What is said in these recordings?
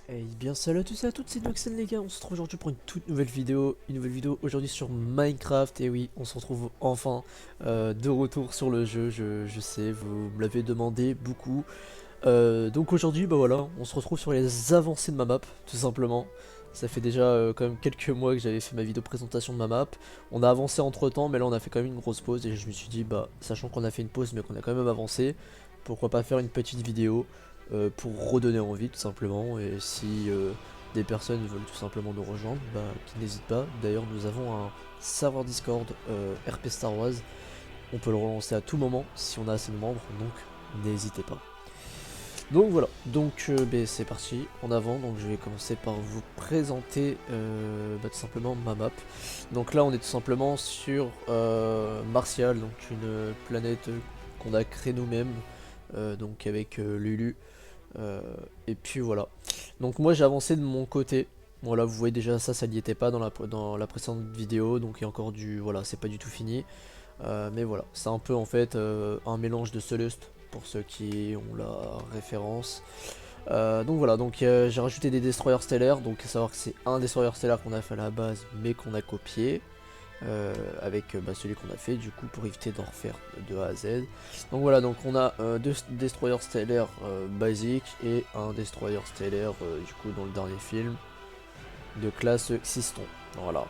Et bien salut à tous et à toutes, c'est Noxen les gars, on se retrouve aujourd'hui pour une toute nouvelle vidéo, aujourd'hui sur Minecraft. Et oui, on se retrouve enfin de retour sur le jeu, je sais, vous me l'avez demandé beaucoup. Donc aujourd'hui, bah voilà, on se retrouve sur les avancées de ma map, tout simplement. Ça fait déjà quand même quelques mois que j'avais fait ma vidéo présentation de ma map. On a avancé entre temps, mais là on a fait quand même une grosse pause. Et je me suis dit, bah, sachant qu'on a fait une pause, mais qu'on a quand même avancé, pourquoi pas faire une petite vidéo pour redonner envie, tout simplement. Et si des personnes veulent tout simplement nous rejoindre, bah, qu'ils n'hésitent pas. D'ailleurs, nous avons un serveur Discord RP Star Wars. On peut le relancer à tout moment si on a assez de membres, donc n'hésitez pas. Donc voilà, donc ben, c'est parti, en avant. Donc je vais commencer par vous présenter bah, tout simplement ma map. Donc là on est tout simplement sur Martial, donc une planète qu'on a créée nous-mêmes, donc avec Lulu. Euh, et puis voilà. Donc moi j'ai avancé de mon côté. Voilà, vous voyez déjà ça, ça n'y était pas dans la précédente vidéo, donc il y a encore du... Voilà, c'est pas du tout fini. Mais voilà, c'est un peu en fait un mélange de Celeste pour ceux qui ont la référence. Donc voilà, donc j'ai rajouté des destroyers stellaires, donc à savoir que c'est un destroyer stellaire qu'on a fait à la base mais qu'on a copié avec bah, celui qu'on a fait du coup pour éviter d'en refaire de A à Z. Donc voilà, donc on a deux destroyers stellaires basiques et un destroyer stellaire du coup dans le dernier film de classe Xiston. Voilà,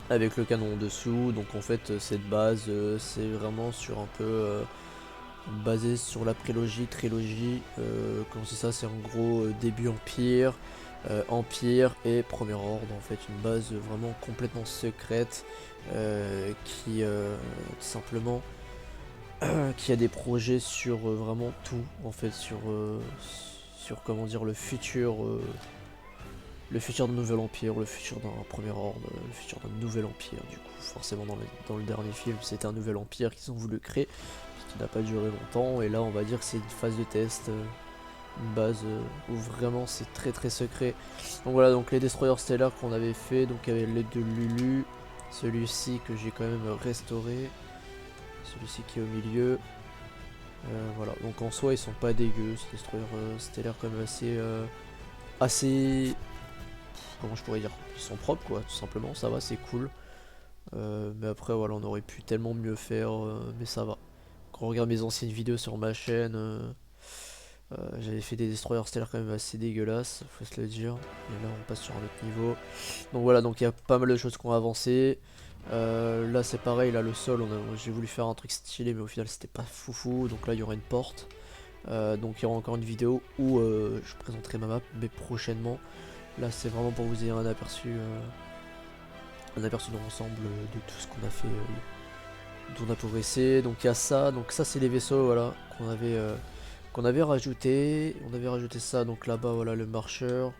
avec le canon en dessous. Donc en fait cette base c'est vraiment sur un peu basé sur la prélogie, trilogie. Quand c'est ça, c'est en gros début Empire, Empire et Premier Ordre. En fait, une base vraiment complètement secrète qui tout simplement qui a des projets sur vraiment tout. En fait, sur comment dire le futur d'un nouvel empire, le futur d'un premier ordre, le futur d'un nouvel empire. Du coup, forcément dans le dernier film, c'était un nouvel empire qu'ils ont voulu créer, qui n'a pas duré longtemps. Et là, on va dire que c'est une phase de test, une base où vraiment c'est très très secret. Donc voilà, donc les destroyers stellaires qu'on avait fait, donc avec l'aide de Lulu, celui-ci que j'ai quand même restauré, celui-ci qui est au milieu. Voilà, donc en soi ils sont pas dégueux, ces destroyers stellaires quand même assez, comment je pourrais dire, ils sont propres quoi, tout simplement, ça va, c'est cool. Mais après voilà, on aurait pu tellement mieux faire, mais ça va. Quand on regarde mes anciennes vidéos sur ma chaîne, j'avais fait des destroyers stellaires quand même assez dégueulasses, faut se le dire. Et là on passe sur un autre niveau. Donc voilà, donc il y a pas mal de choses qui ont avancé. Là c'est pareil, là le sol, j'ai voulu faire un truc stylé mais au final c'était pas foufou. Donc là il y aura une porte. Donc il y aura encore une vidéo où je présenterai ma map, mais prochainement. Là c'est vraiment pour vous ayez un aperçu d'ensemble de tout ce qu'on a fait, dont on a progressé. Donc il y a ça, donc ça c'est les vaisseaux voilà, qu'on avait rajouté. On avait rajouté ça, donc là-bas voilà le marcheur.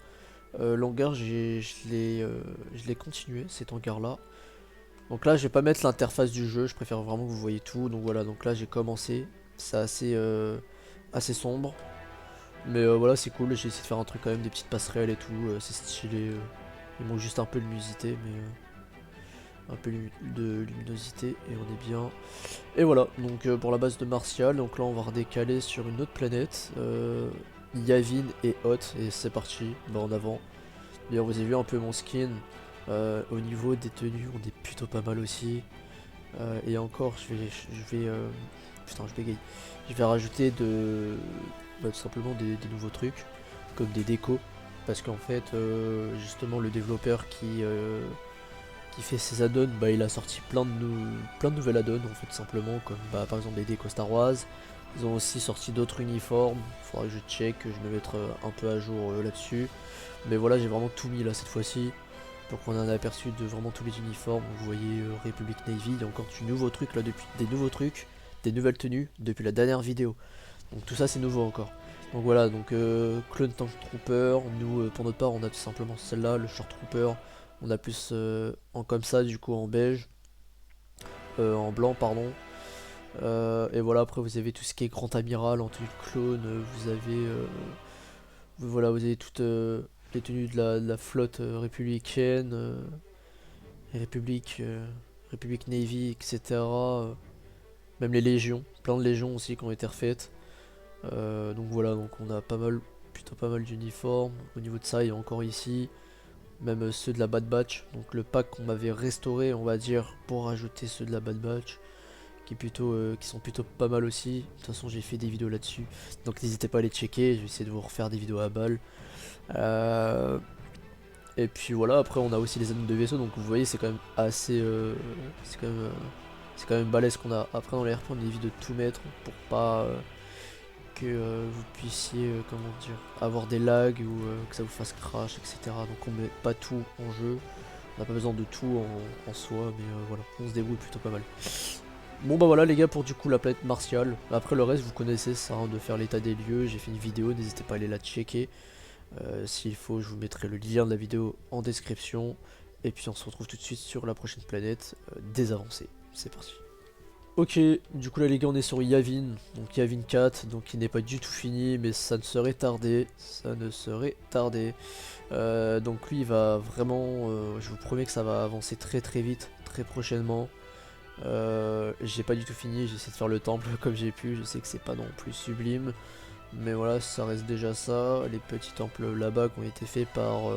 L'hangar je l'ai continué cet hangar là. Donc là je vais pas mettre l'interface du jeu, je préfère vraiment que vous voyez tout. Donc voilà, donc là j'ai commencé, c'est assez sombre. Mais voilà, c'est cool, j'ai essayé de faire un truc quand même, des petites passerelles et tout, c'est stylé. Il manque juste un peu de luminosité, mais un peu de luminosité et on est bien. Et voilà, donc pour la base de Martial, donc là on va redécaler sur une autre planète, Yavin et Hot, et c'est parti, bah en avant. D'ailleurs vous avez vu un peu mon skin, au niveau des tenues on est plutôt pas mal aussi. Et encore putain je bégaye, je vais rajouter tout simplement des nouveaux trucs, comme des décos. Parce qu'en fait justement le développeur qui fait ses add-ons, bah, il a sorti plein de nouvelles add-ons en fait tout simplement, comme bah, par exemple les décos Star Wars. Ils ont aussi sorti d'autres uniformes, il faudra que je check, que je me mette un peu à jour là-dessus. Mais voilà, j'ai vraiment tout mis là cette fois-ci. Donc on a un aperçu de vraiment tous les uniformes. Vous voyez Republic Navy, il y a encore du nouveau truc là depuis des nouveaux trucs, des nouvelles tenues depuis la dernière vidéo. Donc tout ça c'est nouveau encore. Donc voilà, donc Clone Tank Trooper, nous pour notre part on a tout simplement celle-là, le Short Trooper. On a plus en comme ça du coup en beige, en blanc pardon. Et voilà, après vous avez tout ce qui est Grand Amiral en tenue de clone, voilà, vous avez toutes les tenues de la flotte républicaine, République, République Navy, etc. Même les légions, plein de légions aussi qui ont été refaites. Donc voilà, donc on a pas mal. plutôt pas mal d'uniformes. Au niveau de ça, il y a encore ici, même ceux de la Bad Batch. Donc le pack qu'on m'avait restauré, on va dire, pour rajouter ceux de la Bad Batch, qui sont plutôt pas mal aussi. De toute façon, j'ai fait des vidéos là-dessus, donc n'hésitez pas à les checker. Je vais essayer de vous refaire des vidéos à balle. Et puis voilà, après on a aussi les anneaux de vaisseau, donc vous voyez c'est quand même assez, c'est quand même balèze qu'on a. Après dans les RP on évite de tout mettre pour pas que vous puissiez, comment dire, avoir des lags ou que ça vous fasse crash, etc. Donc on met pas tout en jeu, on n'a pas besoin de tout en soi, mais voilà, on se débrouille plutôt pas mal. Bon bah voilà les gars pour du coup la planète martiale. Après le reste vous connaissez, ça sert à rien de faire l'état des lieux, j'ai fait une vidéo, n'hésitez pas à aller la checker. S'il faut, je vous mettrai le lien de la vidéo en description. Et puis on se retrouve tout de suite sur la prochaine planète des avancées. C'est parti. Ok, du coup là les gars on est sur Yavin, donc Yavin 4, donc il n'est pas du tout fini, mais ça ne serait tardé, ça ne serait tardé. Donc lui il va vraiment, je vous promets que ça va avancer très très vite, très prochainement. J'ai pas du tout fini, j'ai essayé de faire le temple comme j'ai pu, je sais que c'est pas non plus sublime. Mais voilà, ça reste déjà ça. Les petits temples là-bas qui ont été faits par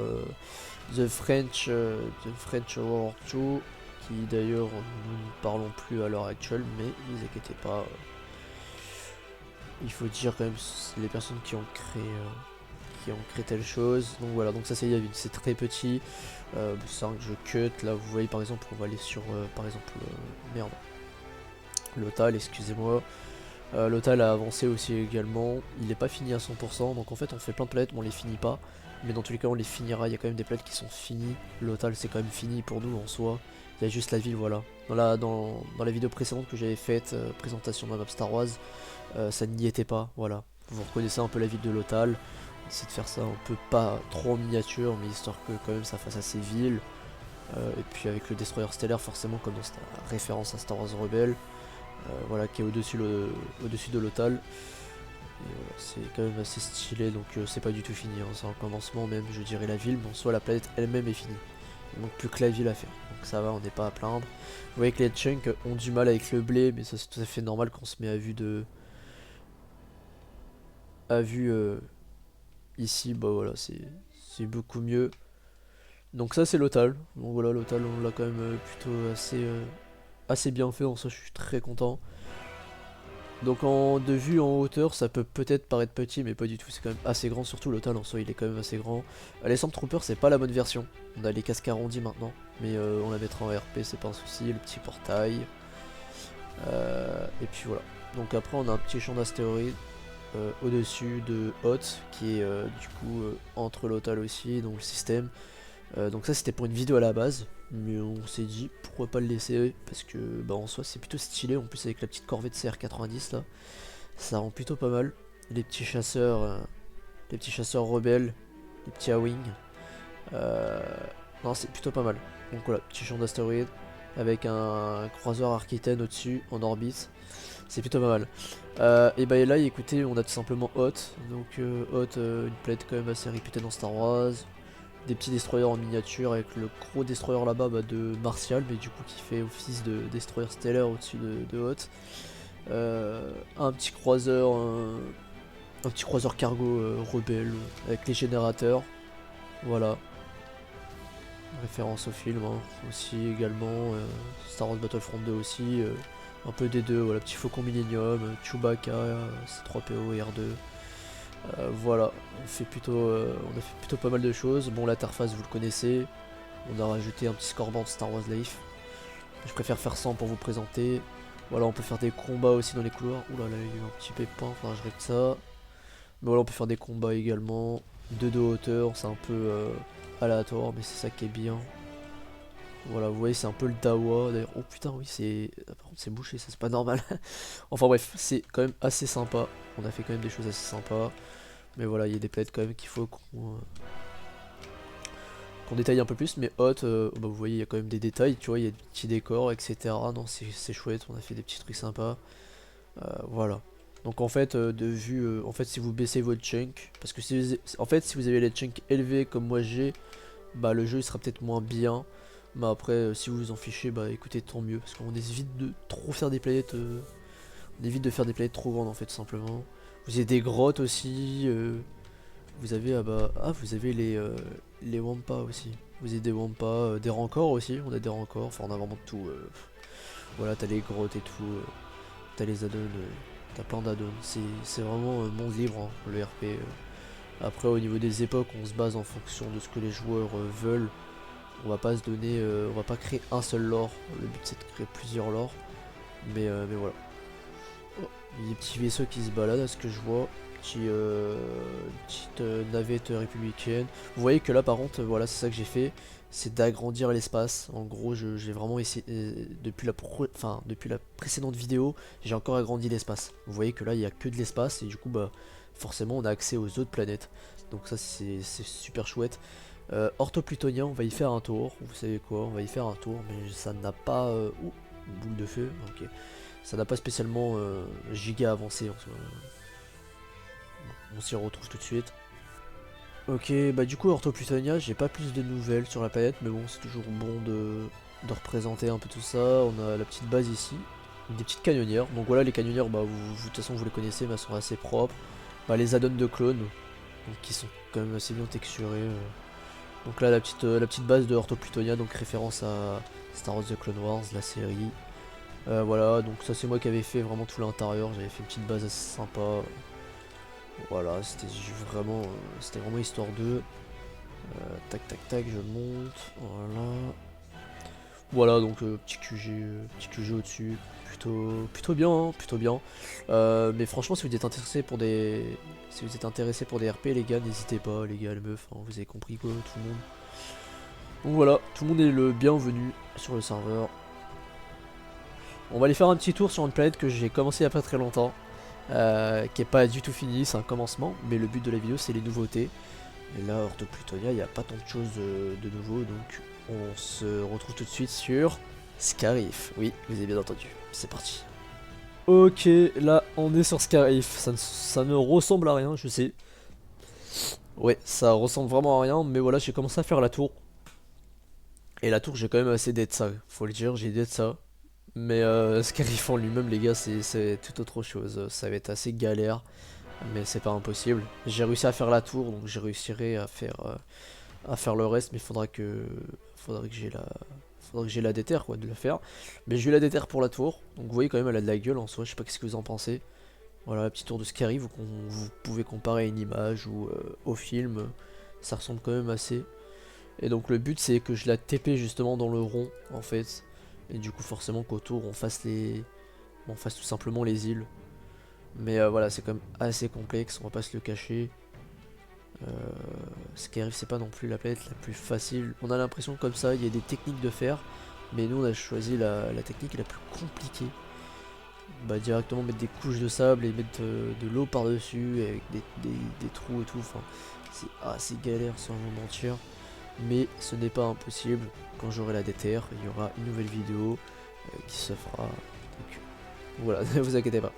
The French World 2, qui d'ailleurs nous ne parlons plus à l'heure actuelle, mais ne vous inquiétez pas. Il faut dire quand même les personnes qui ont créé telle chose. Donc voilà, donc ça c'est Yavin, c'est très petit. C'est un que je cut. Là vous voyez par exemple, on va aller sur par exemple merde. Lotal, excusez-moi. Lotal a avancé aussi également, il n'est pas fini à 100%, donc en fait on fait plein de planètes mais on les finit pas, mais dans tous les cas on les finira, il y a quand même des planètes qui sont finies, Lotal c'est quand même fini pour nous en soi, il y a juste la ville voilà. Dans la vidéo précédente que j'avais faite, présentation de la map Star Wars, ça n'y était pas, voilà. Vous reconnaissez un peu la ville de Lotal, on essaie de faire ça un peu pas trop en miniature, mais histoire que quand même ça fasse assez ville, et puis avec le Destroyer stellaire forcément comme dans cette référence à Star Wars Rebelle. Voilà, qui est au-dessus de l'Otal. C'est quand même assez stylé, donc c'est pas du tout fini, hein. C'est un commencement même, je dirais la ville, mais en soit la planète elle-même est finie. Il manque plus que la ville à faire, donc ça va, on n'est pas à plaindre. Vous voyez que les chunks ont du mal avec le blé, mais ça c'est tout à fait normal quand on se met à vue de... À vue ici, bah voilà, c'est beaucoup mieux. Donc ça c'est l'Otal, donc voilà, l'Otal on l'a quand même plutôt assez bien fait, en ça je suis très content. Donc de vue en hauteur, ça peut peut-être paraître petit, mais pas du tout, c'est quand même assez grand, surtout l'Otal en soi, il est quand même assez grand. Les Stormtroopers, c'est pas la bonne version, on a les casques arrondis maintenant, mais on la mettra en RP, c'est pas un souci, le petit portail. Et puis voilà. Donc après, on a un petit champ d'astéroïdes au-dessus de Hoth, qui est du coup entre l'Otal aussi, donc le système. Donc ça c'était pour une vidéo à la base, mais on s'est dit pourquoi pas le laisser, parce que bah en soi c'est plutôt stylé, en plus avec la petite corvette CR90 là, ça rend plutôt pas mal. Les petits chasseurs rebelles, les petits A-Wing, non c'est plutôt pas mal. Donc voilà, petit champ d'astéroïdes, avec un croiseur Arquitaine au-dessus, en orbite, c'est plutôt pas mal. Et bah et là écoutez, on a tout simplement Hoth, donc Hoth, une planète quand même assez réputée dans Star Wars. Des petits destroyers en miniature avec le gros destroyer là-bas de Martial, mais du coup qui fait office de destroyer stellaire au-dessus de Hoth. Un petit croiseur cargo rebelle avec les générateurs. Voilà. Référence au film hein, aussi également. Star Wars Battlefront 2 aussi. Un peu des deux, voilà, petit faucon Millennium, Chewbacca, C3PO et R2. Voilà, on a fait plutôt pas mal de choses. Bon, l'interface, vous le connaissez. On a rajouté un petit scoreboard Star Wars Life. Je préfère faire 100 pour vous présenter. Voilà, on peut faire des combats aussi dans les couloirs. Ouh là là, il y a eu un petit pépin, faudra que je règle ça. Mais voilà, on peut faire des combats également. De hauteur, c'est un peu aléatoire, mais c'est ça qui est bien. Voilà, vous voyez, c'est un peu le Dawa. D'ailleurs, oh putain, oui, c'est. Par contre, c'est bouché, ça c'est pas normal. Enfin bref, c'est quand même assez sympa. On a fait quand même des choses assez sympas. Mais voilà, il y a des planètes quand même qu'il faut qu'on détaille un peu plus. Mais Hot, bah, vous voyez, il y a quand même des détails, tu vois, il y a des petits décors, etc. Non, c'est chouette, on a fait des petits trucs sympas. Voilà. Donc en fait, de vue, en fait, si vous baissez votre chunk, parce que en fait, si vous avez les chunks élevés comme moi j'ai, bah le jeu il sera peut-être moins bien. Mais après, si vous vous en fichez, bah écoutez, tant mieux, parce qu'on évite de trop faire des planètes, on évite de faire des planètes trop grandes en fait, tout simplement. Vous avez des grottes aussi. vous avez vous avez les Wampa aussi. Vous avez des Wampa, des Rancors aussi, on a des Rancors, enfin on a vraiment de tout. Voilà, t'as les grottes et tout, t'as les addons, t'as plein d'addons. C'est vraiment monde libre, hein, le RP. Après au niveau des époques, on se base en fonction de ce que les joueurs veulent. On va pas se donner, on va pas créer un seul lore. Le but c'est de créer plusieurs lores. Mais voilà. Oh, il y a des petits vaisseaux qui se baladent à ce que je vois. Petite navette républicaine. Vous voyez que là par contre, voilà, c'est ça que j'ai fait. C'est d'agrandir l'espace. En gros, j'ai vraiment essayé, depuis la précédente vidéo, j'ai encore agrandi l'espace. Vous voyez que là, il n'y a que de l'espace et du coup, bah, forcément, on a accès aux autres planètes. Donc ça, c'est super chouette. Orthoplutonien, on va y faire un tour. Vous savez quoi, on va y faire un tour, mais ça n'a pas... Ouh, une boule de feu, ok. Ça n'a pas spécialement giga avancé en soi. On s'y retrouve tout de suite. Ok, bah du coup Orthoplutonia, j'ai pas plus de nouvelles sur la planète, mais bon, c'est toujours bon de représenter un peu tout ça. On a la petite base ici, des petites canonnières. Donc voilà, les canonnières, bah de toute façon vous les connaissez, mais elles sont assez propres. Bah, les add-ons de clones, donc, qui sont quand même assez bien texturés. Donc là, la petite base de Orthoplutonia, donc référence à Star Wars The Clone Wars, la série. Voilà, donc ça c'est moi qui avais fait vraiment tout l'intérieur, j'avais fait une petite base assez sympa. Voilà, c'était vraiment histoire de tac tac tac, je monte, voilà. Voilà, donc petit QG au-dessus, plutôt bien, hein, plutôt bien. Mais franchement, si vous êtes intéressé pour des RP, les gars, n'hésitez pas, les gars, les meufs, hein, vous avez compris quoi, tout le monde. Donc voilà, tout le monde est le bienvenu sur le serveur. On va aller faire un petit tour sur une planète que j'ai commencé il y a pas très longtemps. Qui est pas du tout fini, c'est un commencement, mais le but de la vidéo c'est les nouveautés. Et là, Orthoplutonia, il n'y a pas tant de choses de nouveau, donc on se retrouve tout de suite sur Scarif. Oui, vous avez bien entendu, c'est parti. Ok, là on est sur Scarif, ça ne ressemble à rien, je sais. Ouais, ça ressemble vraiment à rien, mais voilà, j'ai commencé à faire la tour. Et la tour, j'ai quand même assez d'aide ça, faut le dire, j'ai d'aide ça. Mais Scarif en lui-même, les gars, c'est tout autre chose. Ça va être assez galère, mais c'est pas impossible. J'ai réussi à faire la tour, donc j'ai réussirai à faire le reste, mais faudrait que j'ai la déter quoi de le faire. Mais j'ai eu la déter pour la tour, donc vous voyez quand même elle a de la gueule en soi. Je sais pas ce que vous en pensez. Voilà la petite tour de Scarif, vous pouvez comparer à une image ou au film, ça ressemble quand même assez. Et donc le but c'est que je la TP justement dans le rond en fait. Et du coup forcément qu'autour on fasse tout simplement les îles. Mais voilà, c'est quand même assez complexe, on va pas se le cacher. Ce qui arrive, c'est pas non plus la planète la plus facile. On a l'impression comme ça, il y a des techniques de faire, mais nous on a choisi la technique la plus compliquée. Bah directement mettre des couches de sable et mettre de l'eau par-dessus avec des trous et tout. Enfin, c'est assez galère sans vous mentir. Mais ce n'est pas impossible. Quand j'aurai la déter, il y aura une nouvelle vidéo qui se fera. Donc, voilà, ne vous inquiétez pas.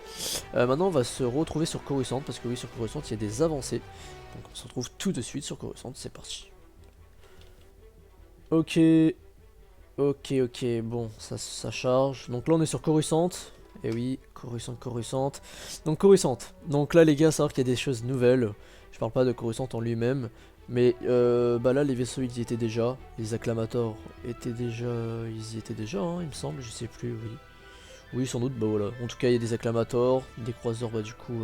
Maintenant, on va se retrouver sur Coruscant parce que oui, sur Coruscant, il y a des avancées. Donc, on se retrouve tout de suite sur Coruscant. C'est parti. Ok, ok, bon, ça charge. Donc là, on est sur Coruscant. Et oui, Coruscant. Donc Coruscant. Donc là, les gars, savoir qu'il y a des choses nouvelles. Je parle pas de Coruscant en lui-même. Mais bah là, les vaisseaux, ils y étaient déjà. Les acclamators étaient déjà. Ils y étaient déjà, hein, il me semble. Je sais plus, oui. Oui, sans doute, bah voilà. En tout cas, il y a des acclamators, des croiseurs, bah du coup,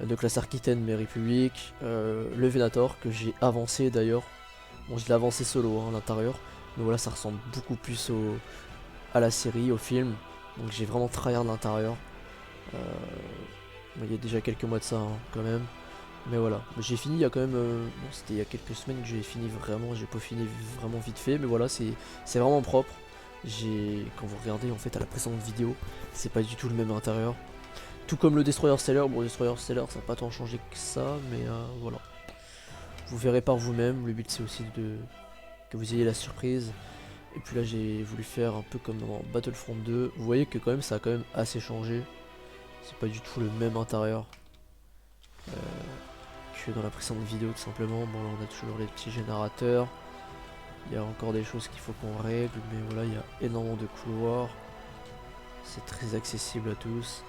de classe Arquitaine, mais République. Le Venator, que j'ai avancé d'ailleurs. Bon, je l'ai avancé solo, hein, à l'intérieur. Mais voilà, ça ressemble beaucoup plus à la série, au film. Donc j'ai vraiment tryhard l'intérieur. Il y a déjà quelques mois de ça, hein, quand même. Mais voilà, j'ai fini il y a quand même... bon, c'était il y a quelques semaines que j'ai fini vraiment, j'ai peaufiné vraiment vite fait, mais voilà, c'est vraiment propre. Quand vous regardez en fait à la précédente vidéo, c'est pas du tout le même intérieur. Tout comme le Destroyer Steller, bon le Destroyer Steller ça n'a pas tant changé que ça, mais voilà. Vous verrez par vous-même, le but c'est aussi que vous ayez la surprise. Et puis là j'ai voulu faire un peu comme dans Battlefront 2, vous voyez que quand même ça a quand même assez changé. C'est pas du tout le même intérieur que dans la précédente vidéo tout simplement. Bon là on a toujours les petits générateurs. Il y a encore des choses qu'il faut qu'on règle, mais voilà, il y a énormément de couloirs. C'est très accessible à tous.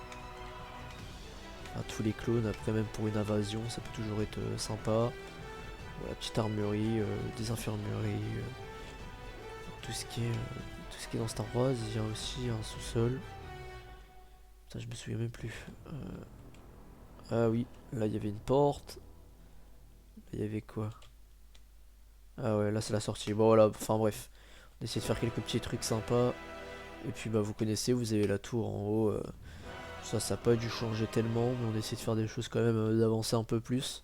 à tous les clones. Après, même pour une invasion, ça peut toujours être sympa. Voilà, petite armurerie, des infirmeries, tout ce qui est dans Star Wars. Il y a aussi un sous-sol. Ça, je me souviens même plus. Ah oui, là il y avait une porte. Il y avait quoi? Ah ouais, là c'est la sortie. Bon voilà, enfin bref. On essaie de faire quelques petits trucs sympas. Et puis bah vous connaissez, vous avez la tour en haut. Ça n'a pas dû changer tellement, mais on essaie de faire des choses quand même, d'avancer un peu plus.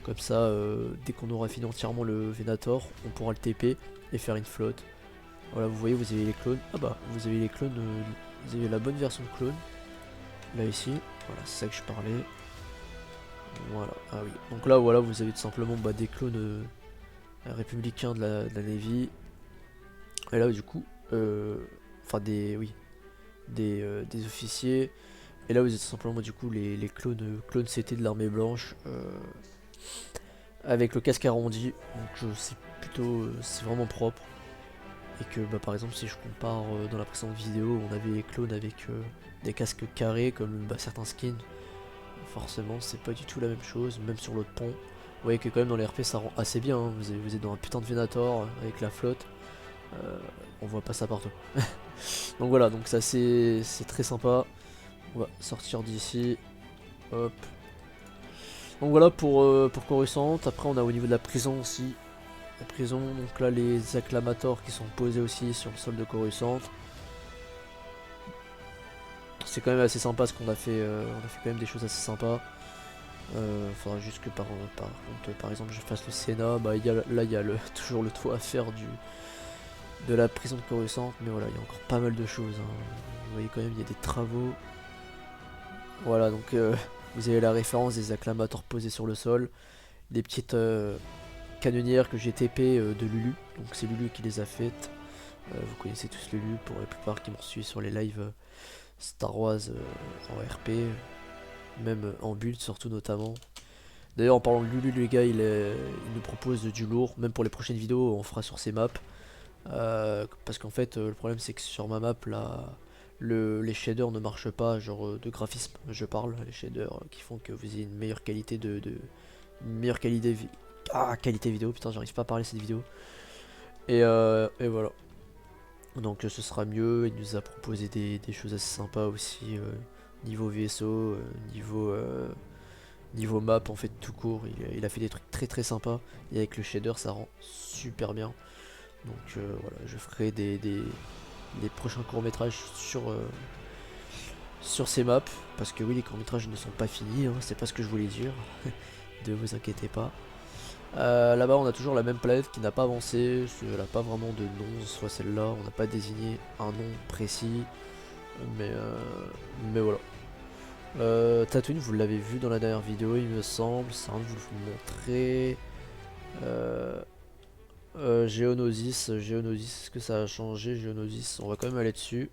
Comme ça, dès qu'on aura fini entièrement le Venator, on pourra le TP et faire une flotte. Voilà, vous voyez, vous avez les clones. Ah bah, vous avez les clones, vous avez la bonne version de clone. Là ici, voilà, c'est ça que je parlais. Voilà, ah oui. Donc là, voilà, vous avez tout simplement bah, des clones républicains de la Navy. Et là, du coup, enfin oui, des officiers. Et là, vous êtes tout simplement du coup les clones CT de l'armée blanche avec le casque arrondi. Donc c'est plutôt, c'est vraiment propre. Et que bah, par exemple, si je compare dans la précédente vidéo, on avait les clones avec des casques carrés comme bah, certains skins. Forcément, c'est pas du tout la même chose, même sur l'autre pont. Vous voyez que quand même dans les RP ça rend assez bien, hein. Vous êtes dans un putain de Venator avec la flotte. On voit pas ça partout. Donc voilà, donc ça c'est très sympa. On va sortir d'ici. Hop. Donc voilà pour Coruscant. Après on a au niveau de la prison aussi. La prison, donc là les acclamators qui sont posés aussi sur le sol de Coruscant. C'est quand même assez sympa ce qu'on a fait. On a fait quand même des choses assez sympas. Faudra juste que par contre, par exemple, je fasse le Sénat. Bah, là, il y a toujours le toit à faire de la prison de Coruscant. Mais voilà, il y a encore pas mal de choses, hein. Vous voyez quand même, il y a des travaux. Voilà, donc vous avez la référence des acclamateurs posés sur le sol. Des petites canonnières que j'ai TP de Lulu. Donc c'est Lulu qui les a faites. Vous connaissez tous Lulu pour la plupart qui m'ont suivi sur les lives Star Wars en RP. Même en build surtout notamment. D'ailleurs en parlant de Lulu les gars il nous propose du lourd. Même pour les prochaines vidéos on fera sur ces maps. Parce qu'en fait le problème c'est que sur ma map là les shaders ne marchent pas. Genre de graphisme je parle. Les shaders qui font que vous ayez une meilleure qualité une meilleure qualité vidéo. Putain j'arrive pas à parler cette vidéo. Et voilà. Donc ce sera mieux. Il nous a proposé des choses assez sympas aussi. Niveau vaisseau, niveau map en fait tout court, il a fait des trucs très très sympas et avec le shader ça rend super bien. Donc voilà, je ferai des prochains courts métrages sur ces maps parce que oui les courts métrages ne sont pas finis, hein, c'est pas ce que je voulais dire, ne vous inquiétez pas. Là-bas on a toujours la même planète qui n'a pas avancé, elle n'a pas vraiment de nom, soit celle-là, on n'a pas désigné un nom précis, mais, mais voilà. Tatooine, vous l'avez vu dans la dernière vidéo, il me semble. C'est rien de vous le montrer. Geonosis, est-ce que ça a changé? Geonosis, on va quand même aller dessus.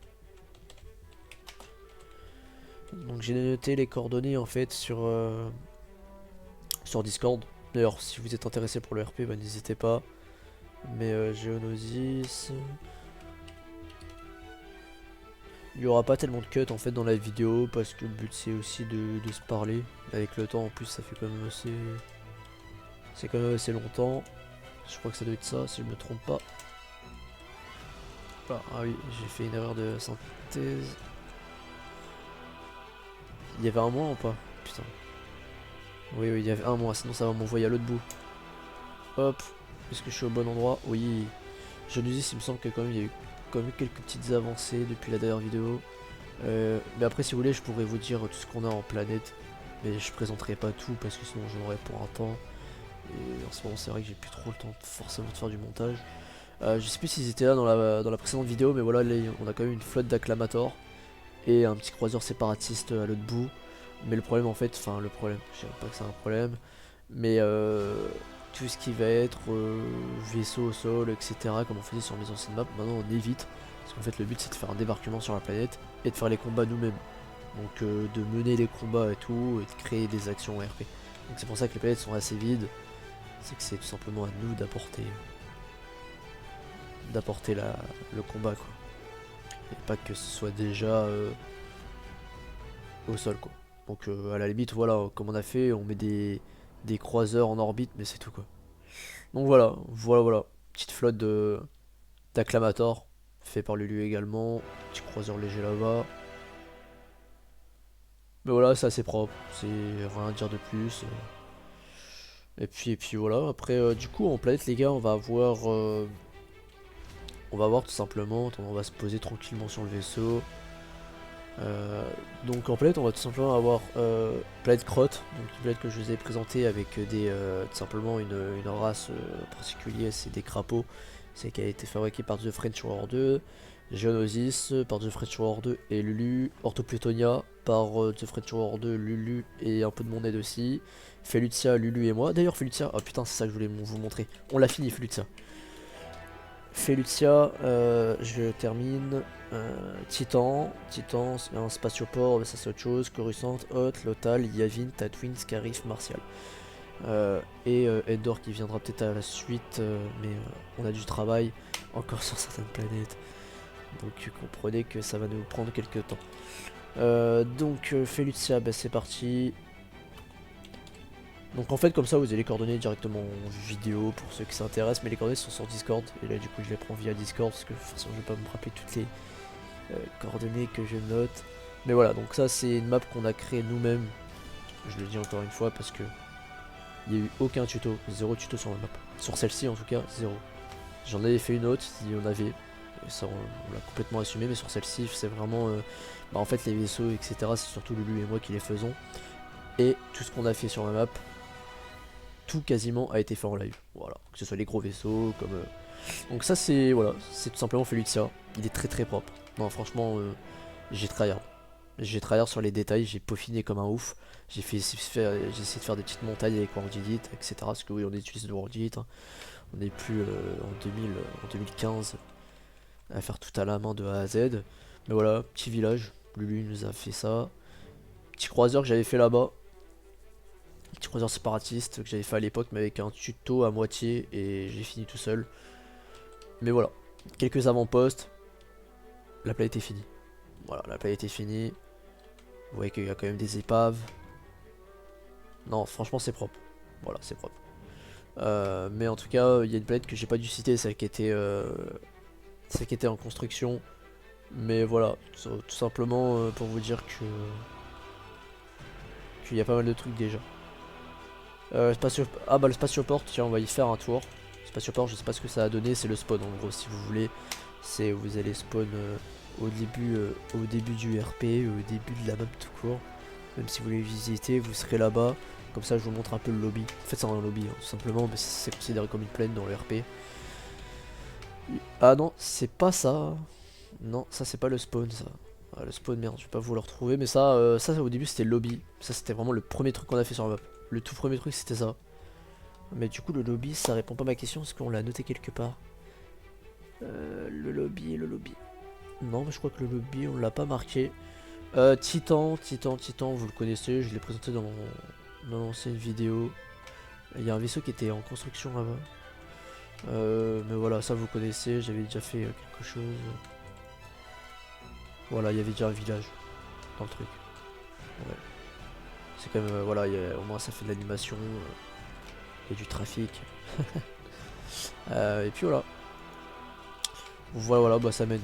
Donc j'ai noté les coordonnées en fait sur Discord. D'ailleurs, si vous êtes intéressé pour le RP, bah, n'hésitez pas. Mais Geonosis. Il n'y aura pas tellement de cuts en fait dans la vidéo parce que le but c'est aussi de se parler. Avec le temps en plus ça fait quand même assez. C'est quand même assez longtemps. Je crois que ça doit être ça si je me trompe pas. Ah oui, j'ai fait une erreur de synthèse. Il y avait un mois ou pas? Putain. Oui, il y avait un mois, sinon ça va m'envoyer à l'autre bout. Hop, est-ce que je suis au bon endroit? Oui. Je nous dis, il me semble que quand même il y a eu quand même quelques petites avancées depuis la dernière vidéo. Mais après, si vous voulez, je pourrais vous dire tout ce qu'on a en planète. Mais je présenterai pas tout parce que sinon j'en aurais pour un temps. Et en ce moment, c'est vrai que j'ai plus trop le temps forcément de faire du montage. Je sais plus s'ils étaient là dans la précédente vidéo, mais voilà, là, on a quand même une flotte d'acclamators et un petit croiseur séparatiste à l'autre bout. Mais le problème, en fait, enfin, le problème, je dirais pas que c'est un problème, mais tout ce qui va être vaisseau au sol, etc., comme on faisait sur mes anciennes maps, maintenant on évite. Parce qu'en fait, le but c'est de faire un débarquement sur la planète et de faire les combats nous-mêmes. Donc, de mener les combats et tout, et de créer des actions RP. Donc, c'est pour ça que les planètes sont assez vides. C'est que c'est tout simplement à nous d'apporter le combat quoi. Et pas que ce soit déjà au sol quoi. Donc à la limite, voilà, comme on a fait, on met des croiseurs en orbite, mais c'est tout quoi. Donc voilà. Petite flotte de d'acclamator, fait par Lulu également. Petit croiseur léger là-bas. Mais voilà, c'est assez propre, c'est rien à dire de plus. Et puis voilà, après du coup en planète les gars, on va voir tout simplement, attends, on va se poser tranquillement sur le vaisseau. Euh, donc en planète on va tout simplement avoir planète Crotte, donc une planète que je vous ai présentée avec tout simplement une race particulière, c'est des crapauds, c'est qui a été fabriquée par The French War 2, Geonosis par The French War 2 et Lulu, Orthoplutonia par The French War 2, Lulu et un peu de mon aide aussi, Felucia, Lulu et moi. D'ailleurs Felucia, oh putain c'est ça que je voulais vous montrer, on l'a fini Felucia. Felucia, je termine. Titan, un spatioport, mais ça c'est autre chose. Coruscant, Hot, Lothal, Yavin, Tatooine, Scarif, Martial. Et Endor qui viendra peut-être à la suite, mais on a du travail encore sur certaines planètes. Donc comprenez que ça va nous prendre quelques temps. Donc Felucia, bah, c'est parti. Donc en fait comme ça vous avez les coordonnées directement en vidéo pour ceux qui s'intéressent, mais les coordonnées sont sur Discord et là du coup je les prends via Discord parce que de toute façon je vais pas me rappeler toutes les coordonnées que je note. Mais voilà, donc ça c'est une map qu'on a créée nous-mêmes, je le dis encore une fois parce que il n'y a eu aucun tuto, zéro tuto sur la map. Sur celle-ci en tout cas, zéro. J'en avais fait une autre, il y en avait, et ça on l'a complètement assumé, mais sur celle-ci c'est vraiment, bah, en fait les vaisseaux etc c'est surtout Lulu et moi qui les faisons. Et tout ce qu'on a fait sur la map, tout quasiment a été fait en live. Voilà, que ce soit les gros vaisseaux, comme. Donc ça c'est voilà, c'est tout simplement Felucia. Il est très très propre. Non franchement, j'ai tryhard. J'ai tryhard sur les détails, j'ai peaufiné comme un ouf. J'ai essayé de faire des petites montagnes avec WorldEdit, etc. Parce que oui, on utilise le WorldEdit. Hein. On n'est plus en 2015 à faire tout à la main de A à Z. Mais voilà, petit village. Lulu nous a fait ça. Petit croiseur que j'avais fait là-bas. Petit croiseur séparatiste que j'avais fait à l'époque, mais avec un tuto à moitié et j'ai fini tout seul. Mais voilà, quelques avant-postes, la planète est finie. Voilà, la planète est finie. Vous voyez qu'il y a quand même des épaves. Non, franchement, c'est propre. Voilà, c'est propre. Mais en tout cas, il y a une planète que j'ai pas dû citer, celle qui était en construction. Mais voilà, tout simplement pour vous dire que qu'il y a pas mal de trucs déjà. Ah bah le spatioport, tiens on va y faire un tour. Spatioport, je sais pas ce que ça a donné, c'est le spawn en gros si vous voulez. C'est vous allez spawn au début du RP, au début de la map tout court. Même si vous voulez visiter, vous serez là-bas. Comme ça je vous montre un peu le lobby. En fait c'est un lobby hein, tout simplement, mais c'est considéré comme une plaine dans le RP. Ah non, c'est pas ça. Non, ça c'est pas le spawn ça. Ah, le spawn merde, je vais pas vous le retrouver, mais ça au début c'était le lobby. Ça c'était vraiment le premier truc qu'on a fait sur la map. Le tout premier truc c'était ça. Mais du coup le lobby ça répond pas à ma question parce qu'on l'a noté quelque part. Le lobby. Non mais je crois que le lobby on l'a pas marqué. Titan, vous le connaissez, je l'ai présenté dans l'ancienne vidéo. Il y a un vaisseau qui était en construction là-bas. Mais voilà, ça vous connaissez, j'avais déjà fait quelque chose. Voilà, il y avait déjà un village dans le truc. Ouais. C'est quand même, voilà, au moins ça fait de l'animation, il y a du trafic. Et puis voilà, bah ça mène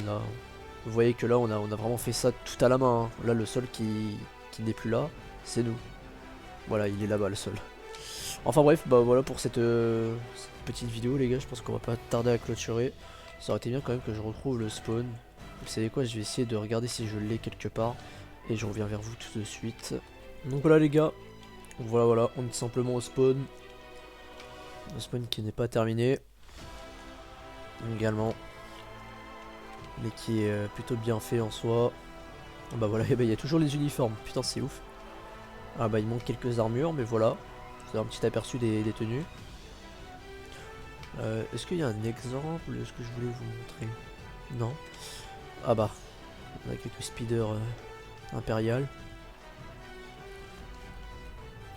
là. Vous voyez que là on a vraiment fait ça tout à la main. Hein. Là le sol qui n'est plus là, c'est nous. Voilà, il est là-bas le sol. Enfin bref, bah voilà pour cette petite vidéo les gars, je pense qu'on va pas tarder à clôturer. Ça aurait été bien quand même que je retrouve le spawn. Vous savez quoi, je vais essayer de regarder si je l'ai quelque part. Et je reviens vers vous tout de suite. Donc voilà les gars, voilà, on est simplement au spawn. Le spawn qui n'est pas terminé. Également. Mais qui est plutôt bien fait en soi. Bah voilà, il y a toujours les uniformes, putain c'est ouf. Ah bah il manque quelques armures, mais voilà. C'est un petit aperçu des tenues. Est-ce qu'il y a un exemple de ce que je voulais vous montrer? Non. Ah bah, on a quelques speeders impériales.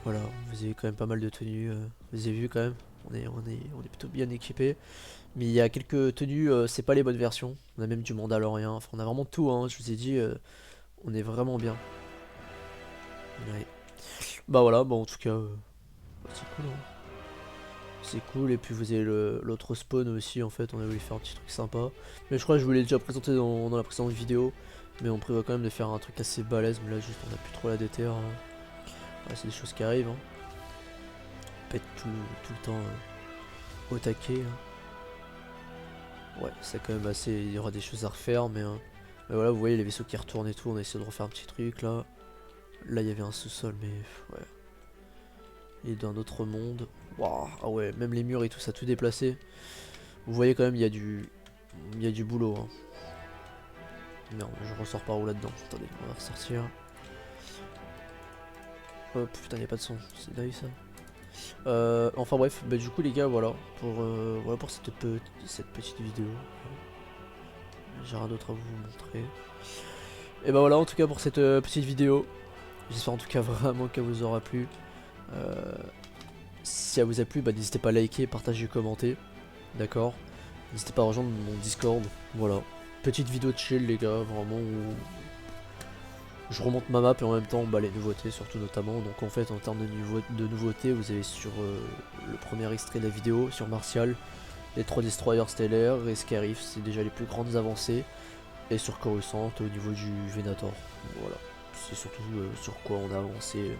Voilà, vous avez quand même pas mal de tenues, vous avez vu quand même, on est plutôt bien équipé. Mais il y a quelques tenues, c'est pas les bonnes versions. On a même du Mandalorien, enfin on a vraiment tout, hein, je vous ai dit, on est vraiment bien. Ouais. Bah voilà, bah en tout cas, c'est cool, hein. C'est cool, et puis vous avez l'autre spawn aussi, en fait, on a voulu faire un petit truc sympa. Mais je crois que je vous l'ai déjà présenté dans la précédente vidéo, mais on prévoit quand même de faire un truc assez balèze, mais là juste on a plus trop la déterre, hein. Ouais, c'est des choses qui arrivent, hein. On peut être tout le temps au taquet, hein. Ouais, c'est quand même assez, il y aura des choses à refaire, mais voilà, vous voyez les vaisseaux qui retournent et tout, on a essayé de refaire un petit truc là. Là il y avait un sous-sol, mais ouais. Et d'un autre monde. Waouh, ah ouais, même les murs et tout ça, tout déplacé. Vous voyez quand même, il y a du boulot, hein. Merde, je ressors par où là-dedans? Attendez, on va ressortir. Hop, putain, y a pas de son, c'est dingue ça. Enfin bref, bah du coup les gars, voilà pour cette petite vidéo. J'ai rien d'autre à vous montrer. Et bah voilà en tout cas pour cette petite vidéo. J'espère en tout cas vraiment qu'elle vous aura plu. Euh, Si elle vous a plu, bah n'hésitez pas à liker, partager, commenter. D'accord. N'hésitez pas à rejoindre mon Discord. Voilà. Petite vidéo de chill les gars, vraiment où je remonte ma map et en même temps bah, les nouveautés surtout notamment. Donc en fait en termes de nouveautés, vous avez sur le premier extrait de la vidéo, sur Martial, les 3 destroyers stellaires et Scarif, c'est déjà les plus grandes avancées. Et sur Coruscant au niveau du Venator. Voilà. C'est surtout sur quoi on a avancé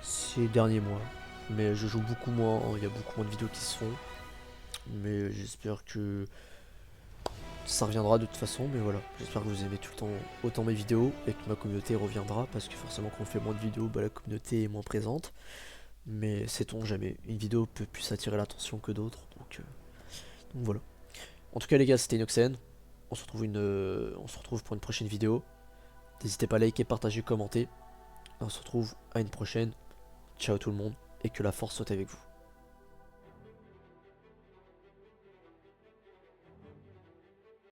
ces derniers mois. Mais je joue beaucoup moins, hein, il y a beaucoup moins de vidéos qui se font. Mais j'espère que ça reviendra de toute façon. Mais voilà, j'espère que vous aimez tout le temps autant mes vidéos et que ma communauté reviendra. Parce que forcément quand on fait moins de vidéos, bah, la communauté est moins présente. Mais sait-on jamais, une vidéo peut plus attirer l'attention que d'autres. Donc voilà. En tout cas les gars, c'était Inoxen. On se retrouve pour une prochaine vidéo. N'hésitez pas à liker, partager, commenter. On se retrouve à une prochaine. Ciao tout le monde et que la force soit avec vous.